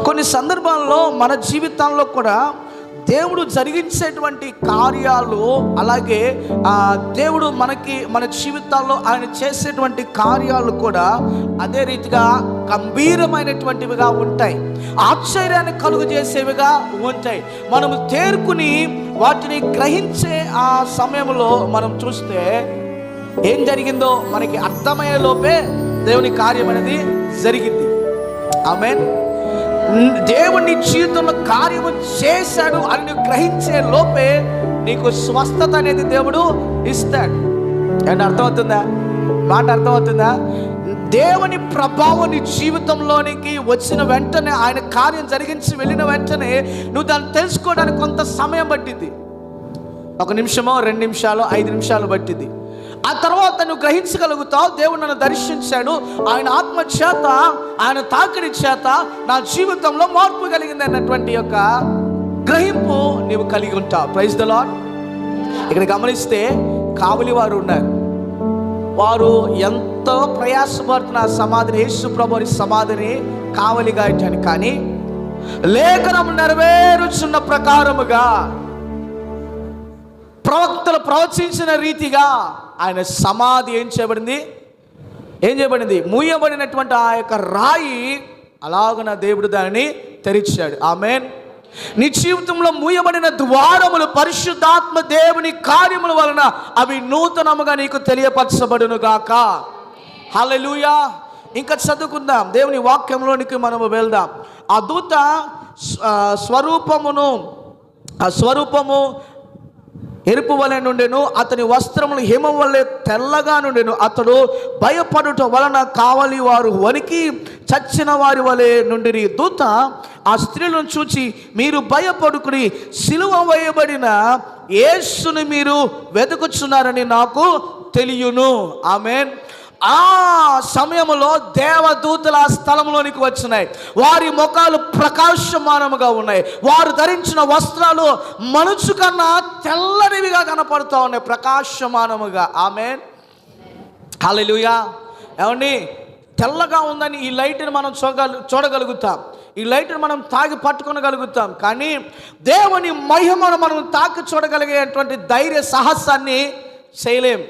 కొన్ని సందర్భాల్లో మన జీవితాల్లో కూడా దేవుడు జరిగించేటువంటి కార్యాలు, అలాగే దేవుడు మన జీవితాల్లో ఆయన చేసేటువంటి కార్యాలు కూడా అదే రీతిగా గంభీరమైనటువంటివిగా ఉంటాయి, ఆశ్చర్యాన్ని కలుగజేసేవిగా ఉంటాయి. మనము తేరుకుని వాటిని గ్రహించే ఆ సమయంలో మనం చూస్తే ఏం జరిగిందో మనకి అర్థమయ్యే లోపే దేవుని కార్యం అనేది జరిగింది. ఆమేన్. దేవుని జీవితంలో కార్యము చేశాడు అని నువ్వు గ్రహించే లోపే నీకు స్వస్థత అనేది దేవుడు ఇస్తాడు. అంటే అర్థమవుతుందా? మాట అర్థమవుతుందా? దేవుని ప్రభావం నీ జీవితంలోనికి వచ్చిన వెంటనే, ఆయన కార్యం జరిగించి వెళ్ళిన వెంటనే నువ్వు దాన్ని తెలుసుకోవడానికి కొంత సమయం పట్టింది. 1 నిమిషమో 2 నిమిషాలు 5 నిమిషాలు పట్టింది. ఆ తర్వాత నువ్వు గ్రహించగలుగుతావు, దేవుడు నన్ను దర్శించాడు, ఆయన ఆత్మ చేత, ఆయన తాకిడి చేత నా జీవితంలో మార్పు కలిగింది అన్నటువంటి యొక్క గ్రహింపు నీవు కలిగి ఉంటావు. Praise the lord. ఇక్కడ గమనిస్తే కావలి వారు ఉన్నారు. వారు ఎంతో ప్రయాసపడుతున్న సమాధిని, యేసు ప్రభుని సమాధిని కావలిగా ఇచ్చాను. కానీ లేఖనం నెరవేరుచున్న ప్రకారముగా, ప్రవక్తలు ప్రవచించిన రీతిగా ఆయన సమాధి ఏం చేయబడింది? మూయబడినటువంటి ఆ యొక్క రాయి అలాగున దేవుడు దానిని తెరిచాడు. ఆమేన్. నీ జీవితంలో మూయబడిన ద్వారములు పరిశుద్ధాత్మ దేవుని కార్యముల వలన అవి నూతనముగా నీకు తెలియపరచబడును గాక. హల్లెలూయా. ఇంకా చదువుకుందాం, దేవుని వాక్యంలోనికి మనము వెళ్దాం. ఆ దూత స్వరూపము ఎరుపు వలె నుండెను, అతని వస్త్రములు హిమం వలె తెల్లగా నుండెను. అతడు భయపడుట వలన కావలి వారు వణికి చచ్చిన వారి వలె నుండిరి. దూత ఆ స్త్రీలను చూచి, మీరు భయపడుకుని సిలువ వేయబడిన యేసుని మీరు వెతుకుచున్నారని నాకు తెలియను. ఆమేన్. ఆ సమయంలో దేవదూతలు ఆ స్థలంలోనికి వచ్చినాయి. వారి ముఖాలు ప్రకాశమానముగా ఉన్నాయి. వారు ధరించిన వస్త్రాలు మంచు కన్నా తెల్లనివిగా కనపడుతూ ఉన్నాయి, ప్రకాశమానముగా. ఆమేన్. హల్లెలూయా. ఏమండి, తెల్లగా ఉందని ఈ లైట్ని మనం చూడగలుగుతాం, ఈ లైట్ని మనం తాగి పట్టుకొనగలుగుతాం. కానీ దేవుని మహిమను మనం తాకి చూడగలిగేటువంటి ధైర్య సాహసాన్ని చేయలేం.